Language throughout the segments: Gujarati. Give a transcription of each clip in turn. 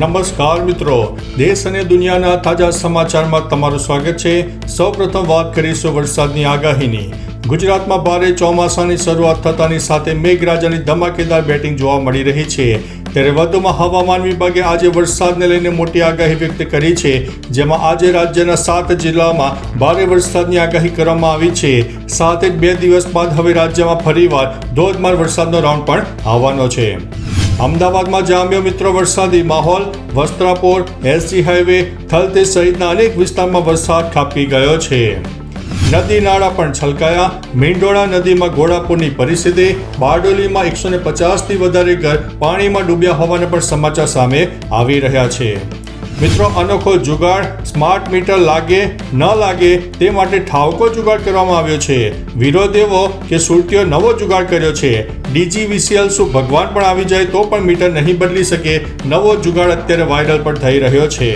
નમસ્કાર મિત્રો, દેશ અને દુનિયાના તાજા સમાચારમાં તમારું સ્વાગત છે। સૌપ્રથમ વાત કરીશું વરસાદની આગાહીની। ગુજરાતમાં ભારે ચોમાસાની શરૂઆત થતાની સાથે મેઘરાજાની ધમાકેદાર બેટિંગ જોવા મળી રહી છે। ત્યારે વધુમાં હવામાન વિભાગે આજે વરસાદને લઈને મોટી આગાહી વ્યક્ત કરી છે, જેમાં આજે રાજ્યના 7 જિલ્લામાં ભારે વરસાદની આગાહી કરવામાં આવી છે। સાથે જ 2 દિવસ બાદ હવે રાજ્યમાં ફરીવાર ધોધમાર વરસાદનો રાઉન્ડ પણ આવવાનો છે। અમદાવાદમાં જામ્યો મિત્રો વરસાદી માહોલ। વસ્ત્રાપુર, એસજી હાઈવે, થલતેજ સહિતના અનેક વિસ્તારમાં વરસાદ ખાબકી ગયો છે। નદી નાળા પણ છલકાયા। મીંડોળા નદીમાં ઘોડાપૂરની પરિસ્થિતિ। બારડોલીમાં 150થી વધારે ઘર પાણીમાં ડૂબ્યા હોવાના પણ સમાચાર સામે આવી રહ્યા છે। મિત્રો, અનોખો જુગાડ, સ્માર્ટ મીટર લાગે ન લાગે તે માટે ઠાવકો જુગાડ કરવામાં આવ્યો છે। વિરોધ એવો કે સુરતીઓ નવો જુગાડ કર્યો છે। DGVCL શું ભગવાન પણ આવી જાય તો પણ મીટર નહીં બદલી શકે? નવો જુગાડ અત્યારે વાયરલ પણ થઈ રહ્યો છે।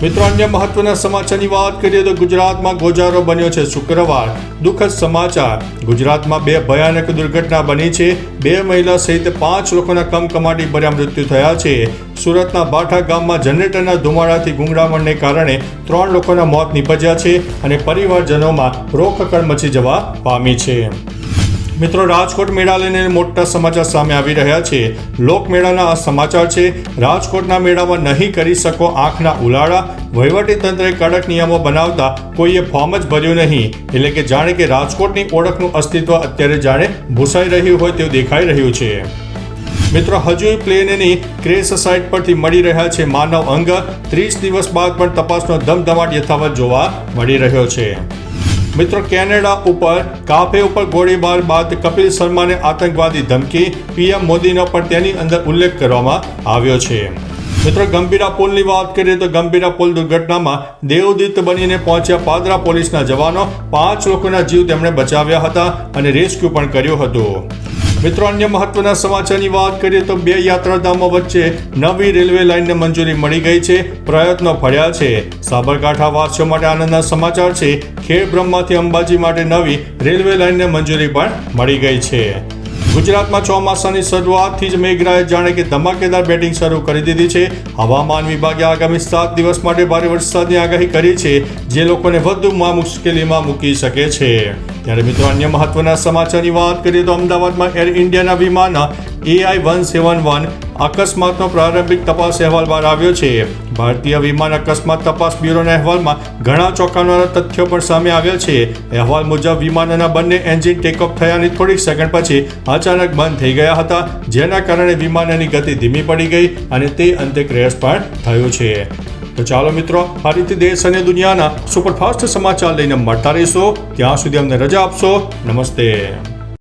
મિત્રો, અન્ય મહત્વના સમાચારની વાત કરીએ તો ગુજરાતમાં ગોજારો બન્યો છે શુક્રવાર। દુઃખદ સમાચાર, ગુજરાતમાં 2 ભયાનક દુર્ઘટના બની છે। 2 મહિલા સહિત 5 લોકોના કમકમાટી ભર્યા મૃત્યુ થયા છે। સુરતના બાઠા ગામમાં જનરેટરના ધુમાડાથી ગુંગળામણને કારણે 3 લોકોના મોત નીપજ્યા છે અને પરિવારજનોમાં રોકકળ મચી જવા પામી છે। મિત્રો, રાજકોટ મેળા લઈને મોટા સમાચાર સામે આવી રહ્યા છે। લોકમેળાના આ સમાચાર છે। રાજકોટના મેળામાં નહીં કરી શકો આંખના ઉલાળા। વહીવટીતંત્રે કડક નિયમો બનાવતા કોઈએ ફોર્મ જ ભર્યું નહીં, એટલે કે જાણે કે રાજકોટની ઓળખનું અસ્તિત્વ અત્યારે જાણે ભૂસાઈ રહ્યું હોય તેવું દેખાઈ રહ્યું છે। મિત્રો, હજુ પ્લેનની ક્રેશ સાઇટ પરથી મળી રહ્યા છે માનવ અંગ। 30 દિવસ બાદ પણ તપાસનો ધમધમાટ યથાવત જોવા મળી રહ્યો છે। મિત્રો, કેનેડા ઉપર કાફે ઉપર ગોળીબાર બાદ કપિલ શર્માને આતંકવાદી ધમકી। PM મોદીનો પણ તેની અંદર ઉલ્લેખ કરવામાં આવ્યો છે। મિત્રો, ગંભીરા પુલની વાત કરીએ તો ગંભીરા પુલ દુર્ઘટનામાં દેવદૂત બનીને પહોંચ્યા પાદરા પોલીસના જવાનો। 5 લોકોના જીવ તેમણે બચાવ્યા હતા અને રેસ્ક્યુ પણ કર્યું હતું। મિત્રો, અન્ય મહત્વના સમાચારની વાત કરીએ તો 2 યાત્રાધામો વચ્ચે નવી રેલવે લાઇનને મંજૂરી મળી ગઈ છે। પ્રયત્નો ફળ્યા છે। સાબરકાંઠા વાસીઓ માટે આનંદના સમાચાર છે। ખેડબ્રહ્માથી અંબાજી માટે નવી રેલવે લાઇનને મંજૂરી પણ મળી ગઈ છે। ગુજરાતમાં ચોમાસાની શરૂઆતથી જ મેઘરાજાએ જાણે કે ધમાકેદાર બેટિંગ શરૂ કરી દીધી છે। હવામાન વિભાગે આગામી 7 દિવસ માટે ભારે વરસાદની આગાહી કરી છે, જે લોકોને વધુમાં મુશ્કેલીમાં મૂકી શકે છે। ત્યારે મિત્રો, અન્ય મહત્વના સમાચારની વાત કરીએ તો અમદાવાદમાં એર ઇન્ડિયાના વિમાન AI-171 અકસ્માતનો પ્રારંભિક તપાસ અહેવાલ બહાર આવ્યો છે। ભારતીય વિમાન અકસ્માત તપાસ બ્યુરોના અહેવાલમાં ઘણા ચોંકાવનારા તથ્યો પણ સામે આવ્યા છે। અહેવાલ મુજબ વિમાનના બંને એન્જિન ટેકઓફ થયાની થોડીક સેકન્ડ પછી અચાનક બંધ થઈ ગયા હતા, જેના કારણે વિમાનની ગતિ ધીમી પડી ગઈ અને તે અંતે ક્રેશ પણ થયું છે। તો ચાલો મિત્રો, આ રીતે દેશ અને દુનિયાના સુપરફાસ્ટ સમાચાર લઈને મળતા રહીશો। ત્યાં સુધી અમને રજા આપશો। નમસ્તે।